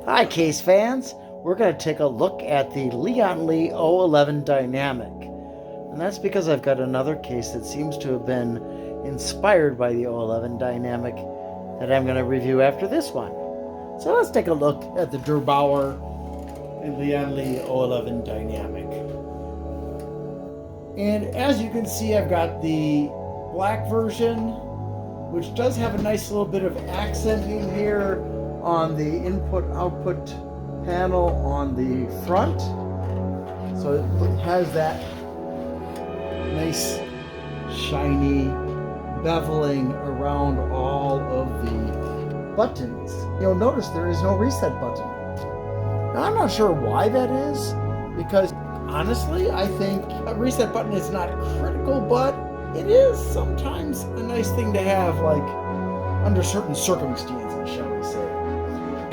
Hi case fans, we're going to take a look at the Lian O11 Dynamic. And that's because I've got another case that seems to have been inspired by the O11 Dynamic that I'm going to review after this one. So let's take a look at the Bauer and Lian O11 Dynamic. And as you can see, I've got the black version, which does have a nice little bit of accenting here on the input-output panel on the front. So it has that nice shiny beveling around all of the buttons. You'll notice there is no reset button. Now, I'm not sure why that is, because honestly, I think a reset button is not critical, but it is sometimes a nice thing to have, like under certain circumstances, shall we say.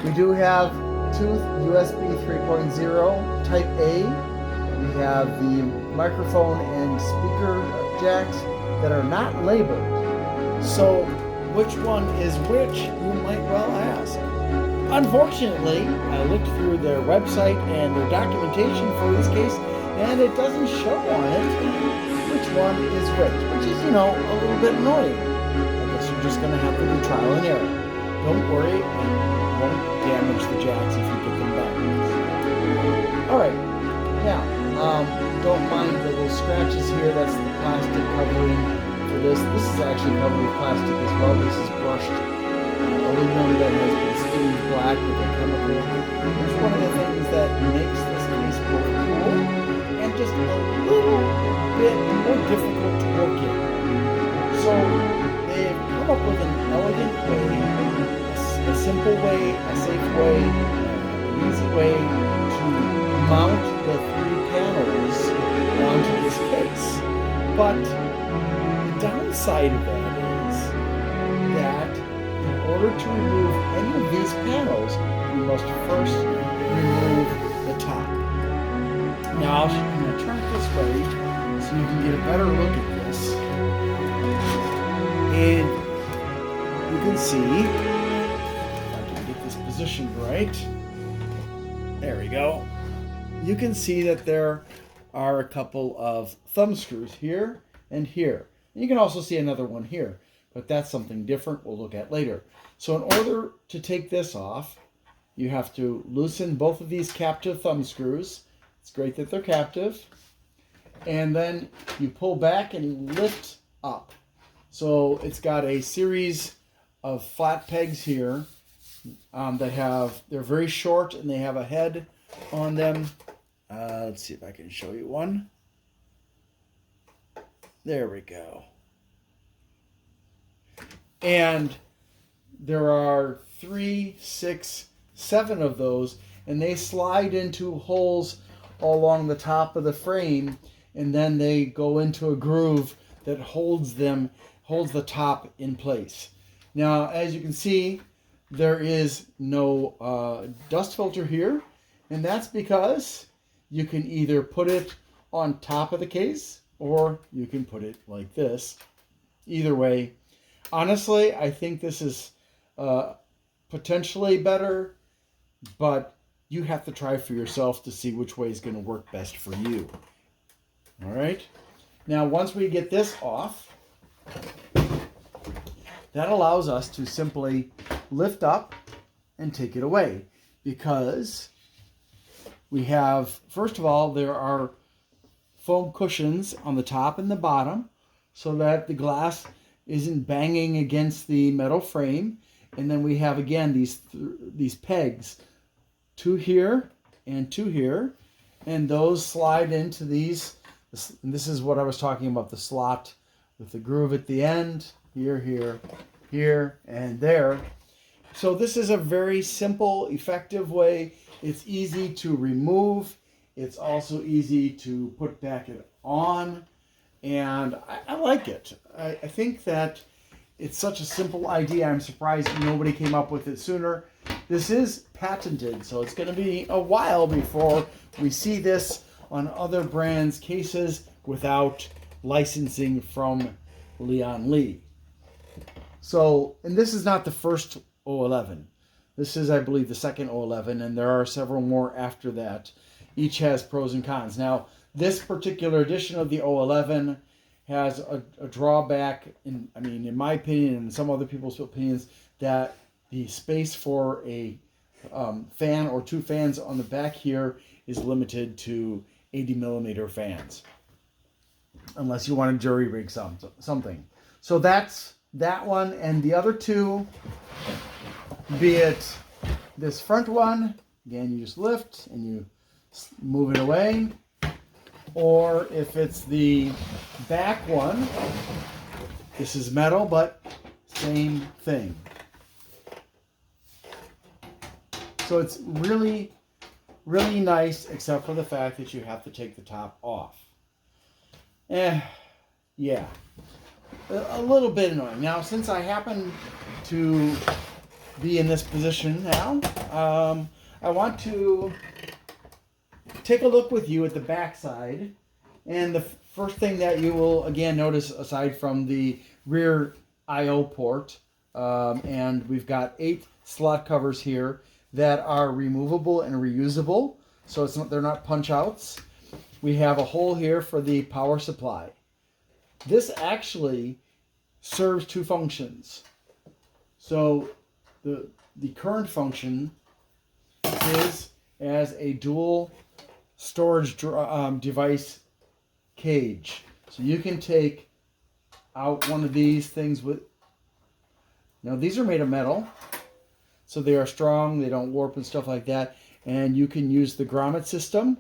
We do have two USB 3.0 Type A. We have the microphone and speaker jacks that are not labeled. So which one is which, you might well ask. Unfortunately, I looked through their website and their documentation for this case, and it doesn't show on it which one is which is, a little bit annoying. I guess you're just going to have to do trial and error. Don't worry, it won't damage the jacks if you put them back. Alright, now, don't mind the little scratches here. That's the plastic covering for this. This is actually covered with plastic as well. This is brushed aluminum that has been stained black with a chemical. Here's one of the things that makes this case both cool and just a little bit more difficult to work in. So they've come up with an elegant way, a simple way, a safe way, an easy way to mount the three panels onto this case. But the downside of that is that in order to remove any of these panels, we must first remove the top. Now I'm going to turn it this way so you can get a better look at this. And you can see, if I can get this positioned right, there we go. You can see that there are a couple of thumb screws here and here. And you can also see another one here, but that's something different we'll look at later. So in order to take this off, you have to loosen both of these captive thumb screws. It's great that they're captive. And then you pull back and you lift up. So it's got a series of flat pegs here they're very short and they have a head on them. Let's see if I can show you one. There we go. And there are 3, 6, 7 of those, and they slide into holes all along the top of the frame, and then they go into a groove that holds the top in place. Now, as you can see, there is no dust filter here, and that's because you can either put it on top of the case or you can put it like this. Either way, honestly, I think this is potentially better, but you have to try for yourself to see which way is going to work best for you. All right. Now, once we get this off, that allows us to simply lift up and take it away, because we have, first of all, there are foam cushions on the top and the bottom so that the glass isn't banging against the metal frame. And then we have, again, these pegs, 2 here and 2 here, and those slide into these. And this is what I was talking about, the slot with the groove at the end, here, here, here, and there. So this is a very simple, effective way. It's easy to remove. It's also easy to put back on. And I like it. I think that it's such a simple idea. I'm surprised nobody came up with it sooner. This is patented, so it's going to be a while before we see this on other brands' cases without licensing from Lian. So, and this is not the first O11. This is, I believe, the second O11, and there are several more after that. Each has pros and cons. Now, this particular edition of the O11 has a drawback, in my opinion and some other people's opinions, that the space for a fan or two fans on the back here is limited to 80 millimeter fans, unless you want to jury rig something. So that's that one, and the other two, be it this front one, again, you just lift and you move it away, or if it's the back one, this is metal, but same thing. So it's really, really nice, except for the fact that you have to take the top off. Yeah, a little bit annoying. Now, since I happen to be in this position now, I want to take a look with you at the back side. And the first thing that you will, again, notice, aside from the rear I/O port, and we've got 8 slot covers here that are removable and reusable, so they're not punch outs. We have a hole here for the power supply. This actually serves 2 functions. So the current function is as a dual storage device cage. So you can take out one of these things with... Now, these are made of metal, so they are strong, they don't warp and stuff like that, and you can use the grommet system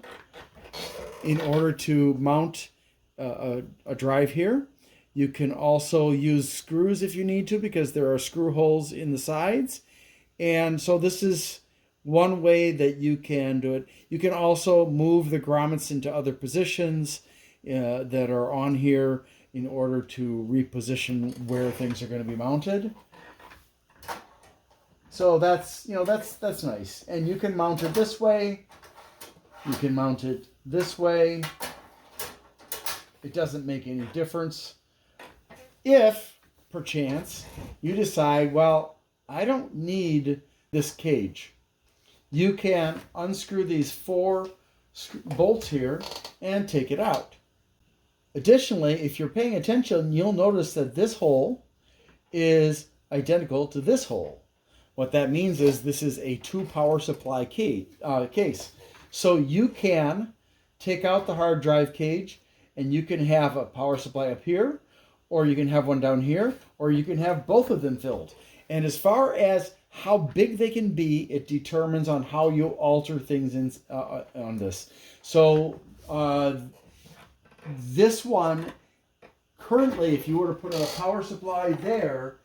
in order to mount a drive here. You can also use screws if you need to, because there are screw holes in the sides. And so this is one way that you can do it. You can also move the grommets into other positions that are on here in order to reposition where things are going to be mounted. So that's nice. And you can mount it this way. You can mount it this way. It doesn't make any difference. If, perchance, you decide, well, I don't need this cage, you can unscrew these 4 bolts here and take it out. Additionally, if you're paying attention, you'll notice that this hole is identical to this hole. What that means is this is a 2 power supply case. So you can take out the hard drive cage and you can have a power supply up here, or you can have one down here, or you can have both of them filled. And as far as how big they can be, it determines on how you alter things on this. So this one, currently, if you were to put a power supply there,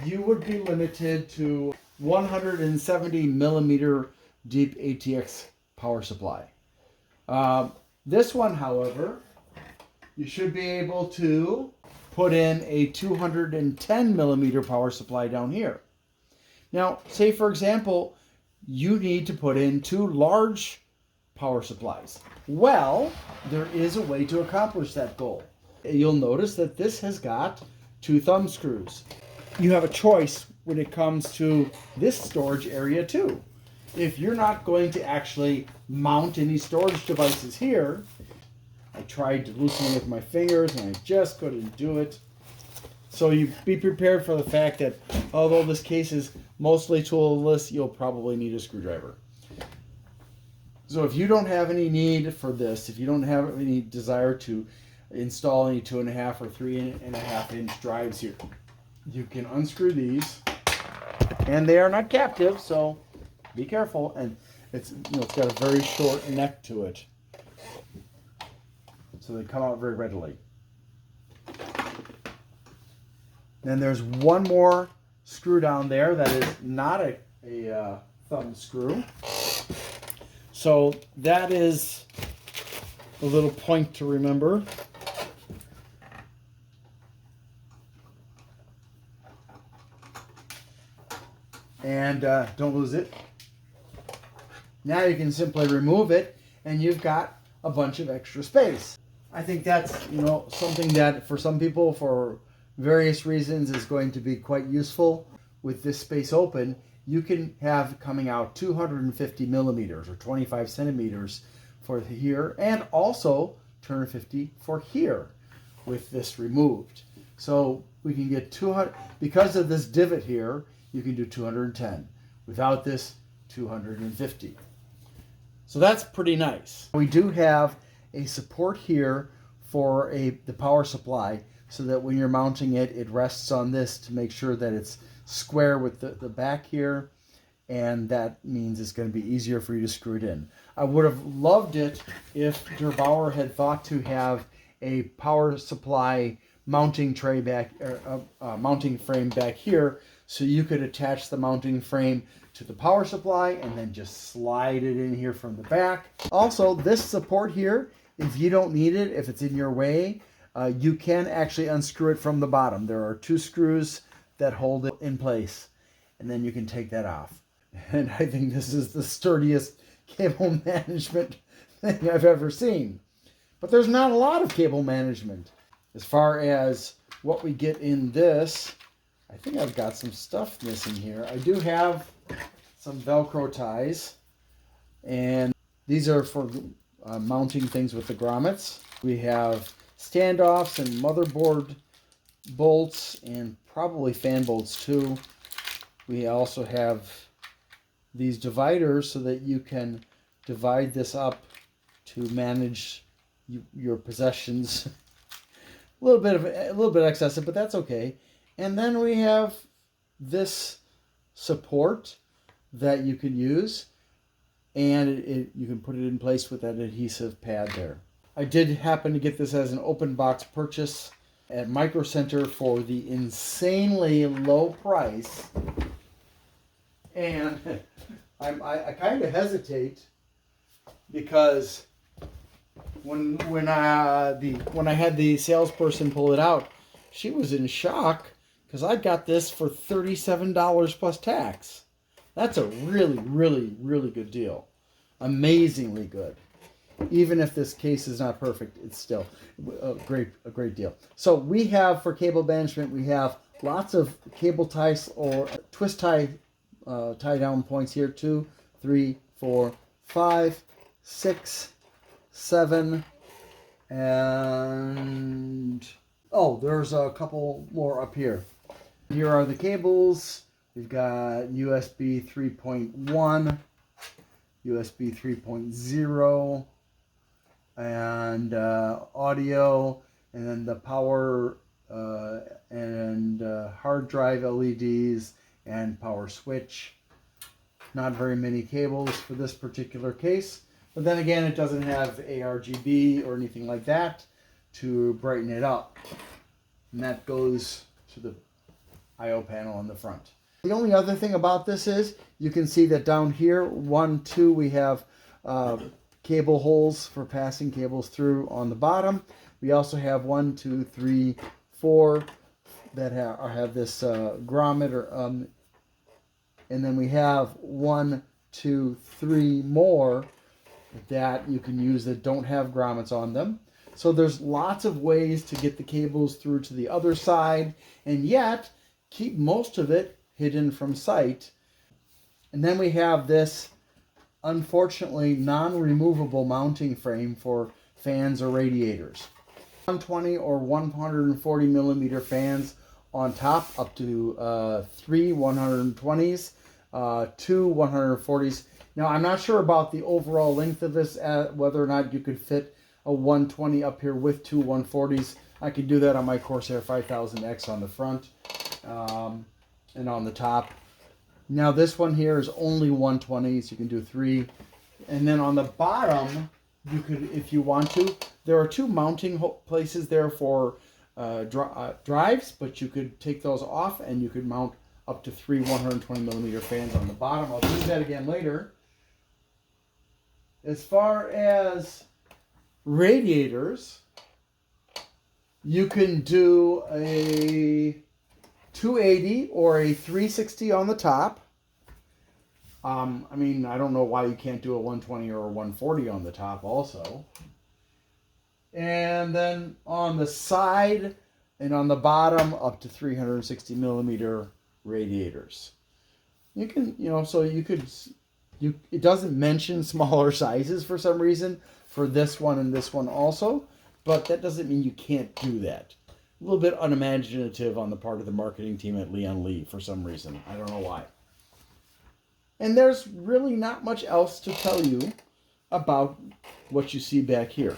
you would be limited to 170 millimeter deep ATX power supply. This one, however, you should be able to put in a 210 millimeter power supply down here. Now, say for example, you need to put in 2 large power supplies. Well, there is a way to accomplish that goal. You'll notice that this has got 2 thumb screws. You have a choice when it comes to this storage area too. If you're not going to actually mount any storage devices here, I tried to loosen it with my fingers and I just couldn't do it. So you be prepared for the fact that although this case is mostly toolless, you'll probably need a screwdriver. So if you don't have any need for this, if you don't have any desire to install any 2.5 or 3.5 inch drives here, you can unscrew these, and they are not captive, so be careful. And it's got a very short neck to it, so they come out very readily. Then there's one more screw down there that is not a thumb screw. So that is a little point to remember. And don't lose it. Now you can simply remove it and you've got a bunch of extra space. I think that's something that for some people, for various reasons, is going to be quite useful with this space open, you can have coming out 250 millimeters or 25 centimeters for here, and also 250 for here with this removed. So we can get 200, because of this divot here, you can do 210. Without this, 250. So that's pretty nice. We do have a support here for the power supply, so that when you're mounting it, it rests on this to make sure that it's square with the back here, and that means it's going to be easier for you to screw it in. I would have loved it if Der Bauer had thought to have a power supply mounting tray back, mounting frame back here, so you could attach the mounting frame to the power supply and then just slide it in here from the back. Also, this support here, if you don't need it, if it's in your way, you can actually unscrew it from the bottom. There are 2 screws that hold it in place, and then you can take that off. And I think this is the sturdiest cable management thing I've ever seen. But there's not a lot of cable management. As far as what we get in this, I think I've got some stuff missing here. I do have some Velcro ties, and these are for mounting things with the grommets. We have standoffs and motherboard bolts, and probably fan bolts too. We also have these dividers so that you can divide this up to manage your possessions. a little bit excessive, but that's okay. And then we have this support that you can use, and you can put it in place with that adhesive pad there. I did happen to get this as an open box purchase at Micro Center for the insanely low price, and I kind of hesitate because when I had the salesperson pull it out, she was in shock because I got this for $37 plus tax. That's a really, really, really good deal. Amazingly good. Even if this case is not perfect, it's still a great deal. So we have, for cable management, we have lots of cable ties or twist tie tie down points here. 2, 3, 4, 5, 6, 7, and oh, there's a couple more up here. Here are the cables. We've got USB 3.1, USB 3.0, and audio, and then the power and hard drive LEDs and power switch. Not very many cables for this particular case, but then again, it doesn't have ARGB or anything like that to brighten it up, and that goes to the I/O panel on the front. The only other thing about this is you can see that down here, 1, 2, we have cable holes for passing cables through on the bottom. We also have 1, 2, 3, 4 that have this grommet, and then we have 1, 2, 3 more that you can use that don't have grommets on them. So there's lots of ways to get the cables through to the other side, and yet keep most of it hidden from sight. And then we have this, unfortunately, non-removable mounting frame for fans or radiators. 120 or 140 millimeter fans on top, up to 3 120s, 2 140s. Now, I'm not sure about the overall length of this, whether or not you could fit a 120 up here with 2 140s. I could do that on my Corsair 5000X on the front and on the top. Now, this one here is only 120s. You can do 3. And then on the bottom, you could, if you want to, there are 2 mounting places there for drives, but you could take those off and you could mount up to 3 120 millimeter fans on the bottom. I'll do that again later. As far as radiators, you can do a 280 or a 360 on the top. I mean, I don't know why you can't do a 120 or a 140 on the top also. And then on the side and on the bottom, up to 360 millimeter radiators. You can, so you could, it doesn't mention smaller sizes for some reason for this one and this one also, but that doesn't mean you can't do that. A little bit unimaginative on the part of the marketing team at Lian Li for some reason. I don't know why. And there's really not much else to tell you about what you see back here.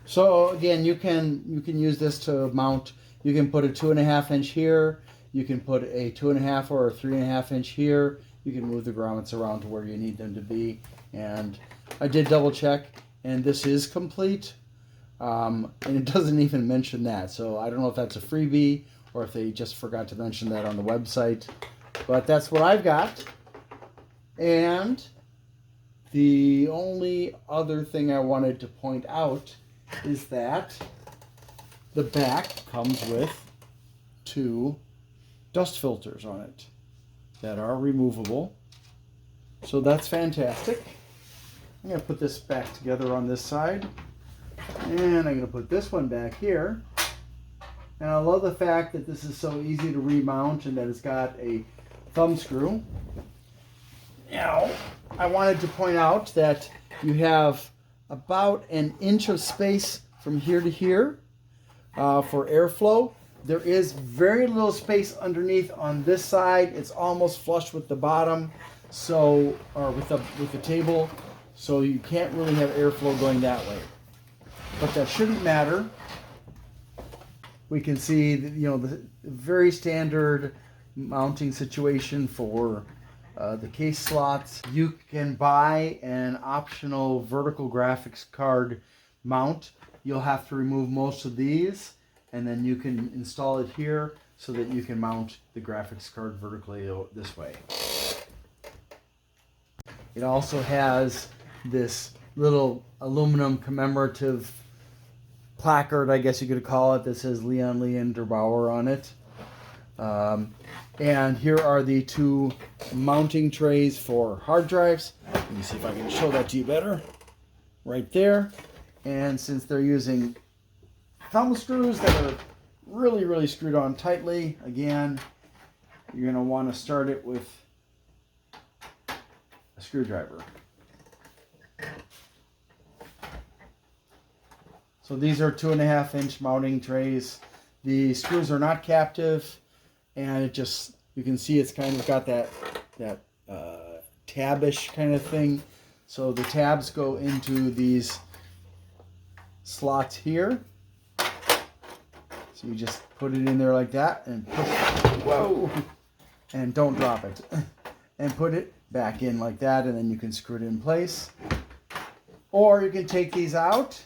So again, you can use this to mount. You can put a 2.5 inch here. You can put a 2.5 or a 3.5 inch here. You can move the grommets around to where you need them to be. And I did double check, and this is complete. And it doesn't even mention that. So I don't know if that's a freebie or if they just forgot to mention that on the website. But that's what I've got. And the only other thing I wanted to point out is that the back comes with 2 dust filters on it that are removable. So that's fantastic. I'm going to put this back together on this side. And I'm going to put this one back here. And I love the fact that this is so easy to remount and that it's got a thumb screw. Now, I wanted to point out that you have about 1 inch of space from here to here for airflow. There is very little space underneath on this side. It's almost flush with the bottom, so or with the table, so you can't really have airflow going that way. But that shouldn't matter. We can see the very standard mounting situation for the case slots. You can buy an optional vertical graphics card mount. You'll have to remove most of these, and then you can install it here so that you can mount the graphics card vertically this way. It also has this little aluminum commemorative placard, I guess you could call it, that says Lian der Bauer on it. And here are the 2 mounting trays for hard drives. Let me see if I can show that to you better. Right there. And since they're using thumb screws that are really, really screwed on tightly, again, you're going to want to start it with a screwdriver. So these are 2.5 inch mounting trays. The screws are not captive, and it just, you can see it's kind of got that tabish kind of thing. So the tabs go into these slots here. So you just put it in there like that and push, whoa, and don't drop it. And put it back in like that, and then you can screw it in place. Or you can take these out.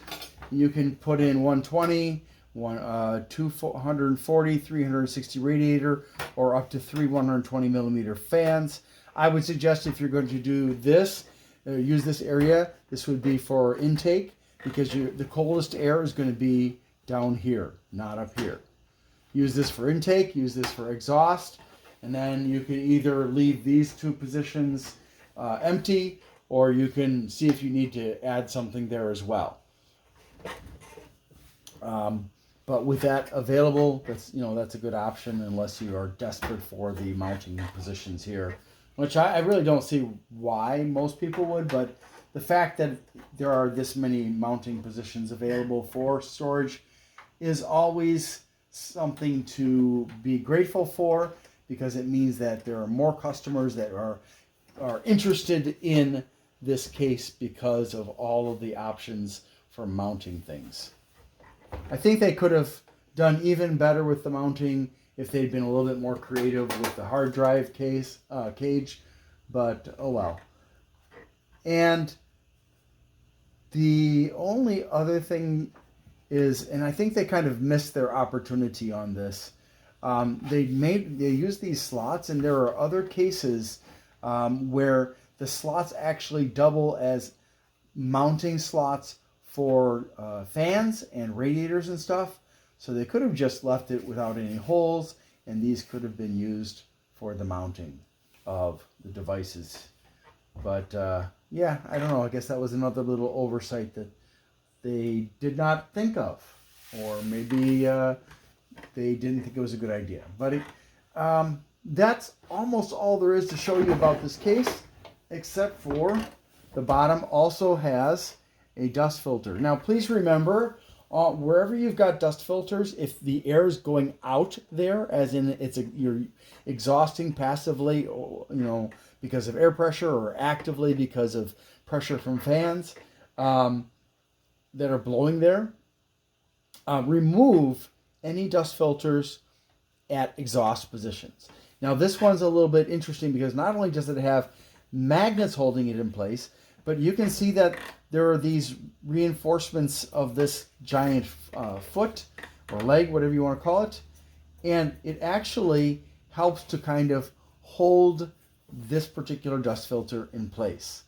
You can put in 120, 240, 360 radiator, or up to 3 120 millimeter fans. I would suggest if you're going to do this, use this area, this would be for intake, because the coldest air is going to be down here, not up here. Use this for intake, use this for exhaust, and then you can either leave these 2 positions empty, or you can see if you need to add something there as well. But with that available, that's a good option unless you are desperate for the mounting positions here, which I really don't see why most people would, but the fact that there are this many mounting positions available for storage is always something to be grateful for, because it means that there are more customers that are interested in this case because of all of the options for mounting things. I think they could have done even better with the mounting if they'd been a little bit more creative with the hard drive cage, but oh well. And the only other thing is, and I think they kind of missed their opportunity on this, they use these slots, and there are other cases where the slots actually double as mounting slots for fans and radiators and stuff. So they could have just left it without any holes, and these could have been used for the mounting of the devices. But yeah, I don't know. I guess that was another little oversight that they did not think of, or maybe they didn't think it was a good idea. But that's almost all there is to show you about this case, except for the bottom also has a dust filter. Now, please remember, wherever you've got dust filters, if the air is going out there, as in you're exhausting passively, because of air pressure, or actively because of pressure from fans that are blowing there, remove any dust filters at exhaust positions. Now, this one's a little bit interesting because not only does it have magnets holding it in place, but you can see that there are these reinforcements of this giant foot or leg, whatever you want to call it, and it actually helps to kind of hold this particular dust filter in place.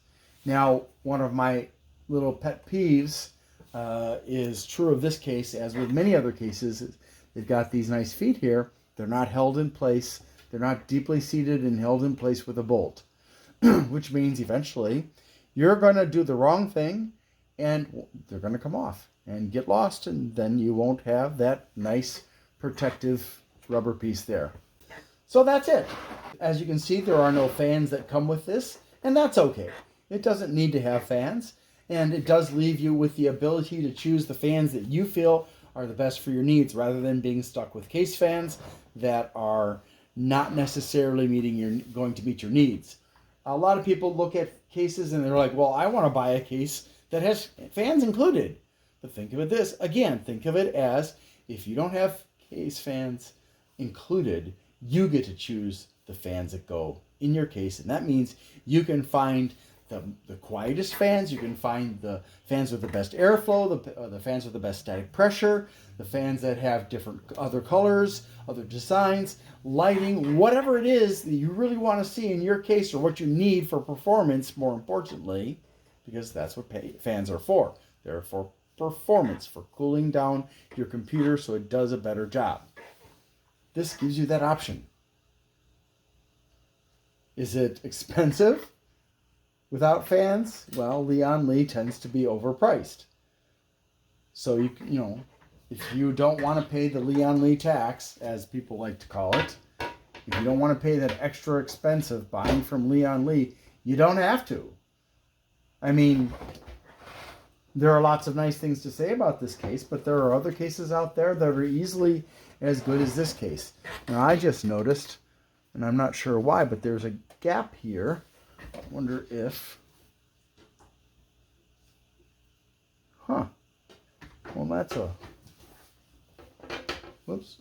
Now, one of my little pet peeves is true of this case, as with many other cases. They've got these nice feet here. They're not held in place. They're not deeply seated and held in place with a bolt, which means eventually you're going to do the wrong thing and they're going to come off and get lost, and then you won't have that nice protective rubber piece there. So that's it. As you can see, there are no fans that come with this, and that's okay. It doesn't need to have fans, and it does leave you with the ability to choose the fans that you feel are the best for your needs, rather than being stuck with case fans that are not necessarily going to meet your needs. A lot of people look at cases and they're like, well, I want to buy a case that has fans included. But think of it as, if you don't have case fans included, you get to choose the fans that go in your case. And that means you can find the quietest fans, you can find the fans with the best airflow, the fans with the best static pressure, the fans that have different other colors, other designs, lighting, whatever it is that you really want to see in your case, or what you need for performance, more importantly, because that's what fans are for. They're for performance, for cooling down your computer so it does a better job. This gives you that option. Is it expensive without fans? Well, Lian Li tends to be overpriced. So if you don't want to pay the Lian Li tax, as people like to call it, if you don't want to pay that extra expensive buying from Lian Li, you don't have to. I mean, there are lots of nice things to say about this case, but there are other cases out there that are easily as good as this case. Now, I just noticed, and I'm not sure why, but there's a gap here. I wonder if... Well, that's a... Whoops.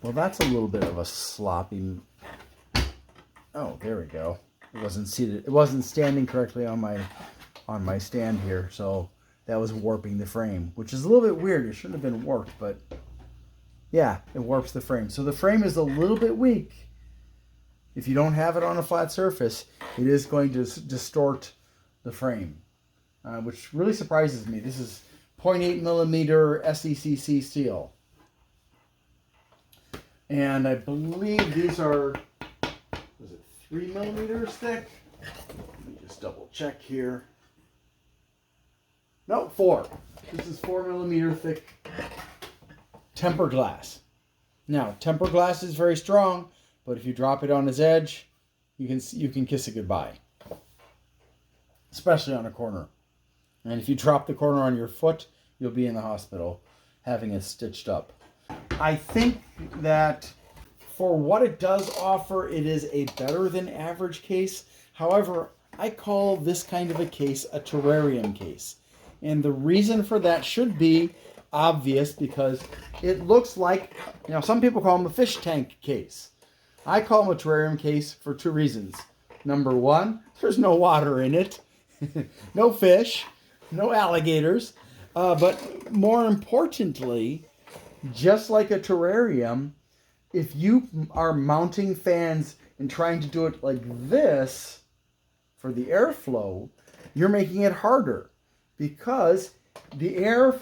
Well, that's a little bit of a sloppy... Oh, there we go. It wasn't seated. It wasn't standing correctly on my stand here, so that was warping the frame, which is a little bit weird. It shouldn't have been warped, but yeah, it warps the frame. So the frame is a little bit weak. If you don't have it on a flat surface, it is going to distort the frame, which really surprises me. This is 0.8 millimeter SECC steel. And I believe these are, was it 3 millimeters thick? Let me just double check here. No, 4. This is 4 millimeter thick tempered glass. Now, tempered glass is very strong, but if you drop it on its edge, you can kiss it goodbye. Especially on a corner. And if you drop the corner on your foot, you'll be in the hospital having it stitched up. I think that for what it does offer, it is a better than average case. However, I call this kind of a case a terrarium case. And the reason for that should be obvious, because it looks like, some people call them a fish tank case. I call them a terrarium case for 2 reasons. Number 1, there's no water in it, no fish, no alligators, but more importantly, just like a terrarium, if you are mounting fans and trying to do it like this for the airflow, you're making it harder, because the air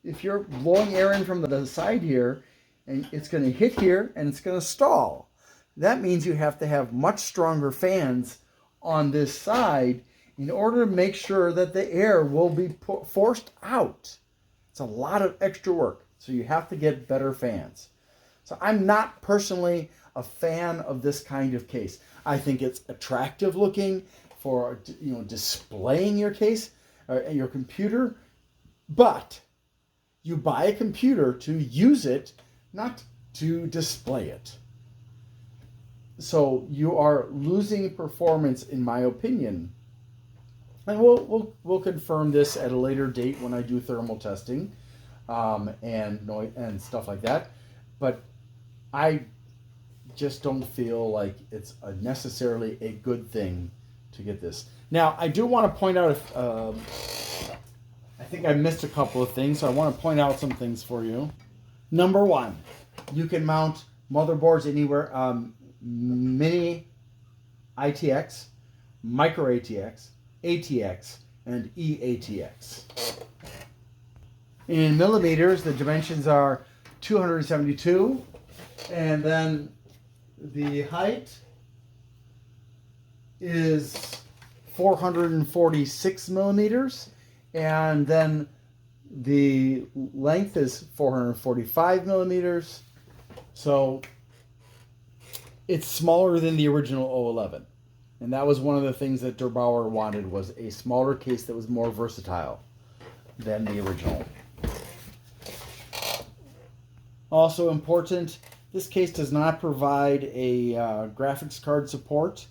if you're blowing air in from the side here, and it's going to hit here and it's going to stall. That means you have to have much stronger fans on this side in order to make sure that the air will be forced out. It's a lot of extra work, so you have to get better fans. So I'm not personally a fan of this kind of case. I think it's attractive looking for displaying your case, your computer, but you buy a computer to use it, not to display it. So you are losing performance, in my opinion. And we'll confirm this at a later date when I do thermal testing, and stuff like that. But I just don't feel like it's necessarily a good thing to get this. Now, I do want to point out, I think I missed a couple of things, so I want to point out some things for you. Number one, you can mount motherboards anywhere, mini ITX, micro ATX, ATX, and E-ATX. In millimeters, the dimensions are 272, and then the height is 446 millimeters, and then the length is 445 millimeters. So it's smaller than the original O11. And that was one of the things that Der Bauer wanted, was a smaller case that was more versatile than the original. Also important, this case does not provide a graphics card support,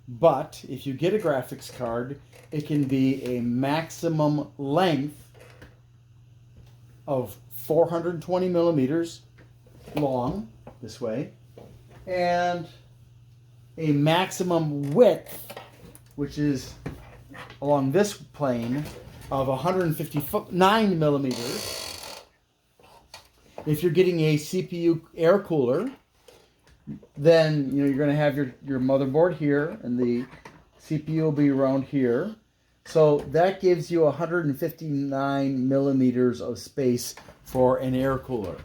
but if you get a graphics card, it can be a maximum length of 420 millimeters long, this way, and a maximum width, which is along this plane, of 159 millimeters. If you're getting a CPU air cooler, then you're going to have your motherboard here, and the CPU will be around here. So that gives you 159 millimeters of space for an air cooler.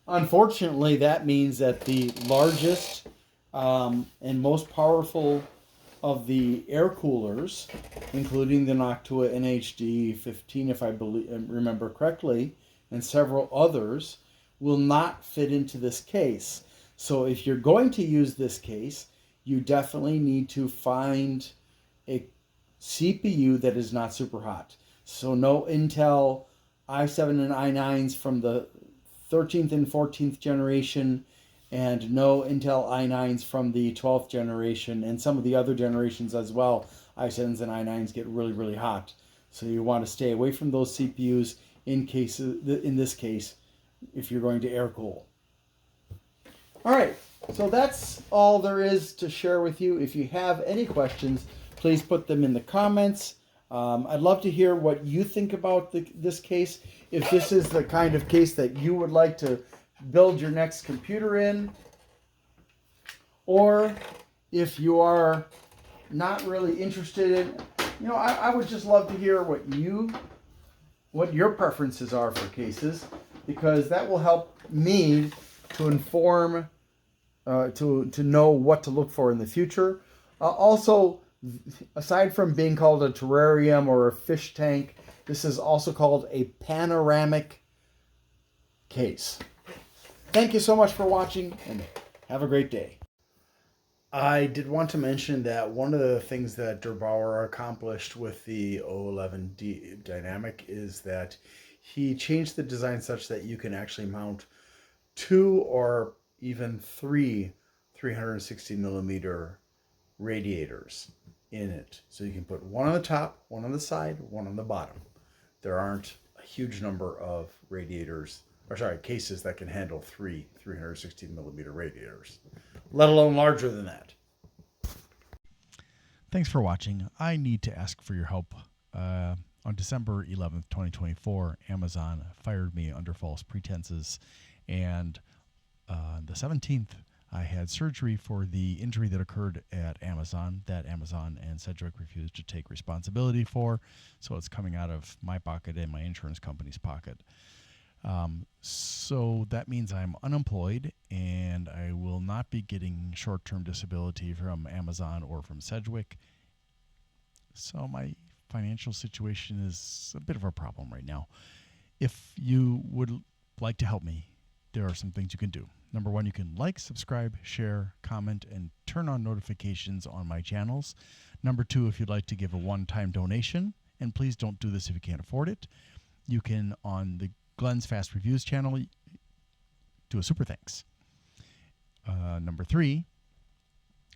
Unfortunately, that means that the largest and most powerful of the air coolers, including the Noctua NHD 15, if I remember correctly, and several others, will not fit into this case. So if you're going to use this case, you definitely need to find a CPU that is not super hot. So no Intel i7 and i9s from the 13th and 14th generation, and no Intel i9s from the 12th generation, and some of the other generations as well. i7s and i9s get really, really hot. So you want to stay away from those CPUs in this case, if you're going to air cool. All right, so that's all there is to share with you. If you have any questions, please put them in the comments. I'd love to hear what you think about this case. If this is the kind of case that you would like to build your next computer in, or if you are not really interested in, I would just love to hear what your preferences are for cases, because that will help me to inform, to know what to look for in the future. Also, aside from being called a terrarium or a fish tank, this is also called a panoramic case. Thank you so much for watching, and have a great day. I did want to mention that one of the things that Der Bauer accomplished with the O11 Dynamic is that he changed the design such that you can actually mount 2 or even 3 360 millimeter radiators in it. So you can put one on the top, one on the side, one on the bottom. There aren't a huge number of cases that can handle 3 360 millimeter radiators, let alone larger than that. Thanks for watching. I need to ask for your help. On December 11th, 2024, Amazon fired me under false pretenses, and on the 17th, I had surgery for the injury that occurred at Amazon that Amazon and Sedgwick refused to take responsibility for, so it's coming out of my pocket and my insurance company's pocket. So that means I'm unemployed, and I will not be getting short-term disability from Amazon or from Sedgwick. So my financial situation is a bit of a problem right now. If you would like to help me there are some things you can do. Number one, you can like, subscribe, share, comment, and turn on notifications on my channels. Number two, if you'd like to give a one-time donation, and please don't do this if you can't afford it, you can, on the Glenn's Fast Reviews channel, do a super thanks. Number three,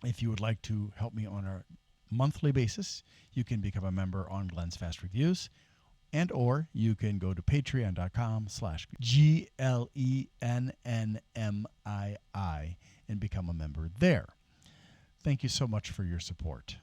if you would like to help me on a monthly basis, you can become a member on Glenn's Fast Reviews, and or you can go to patreon.com/GLENNMII and become a member there. Thank you so much for your support.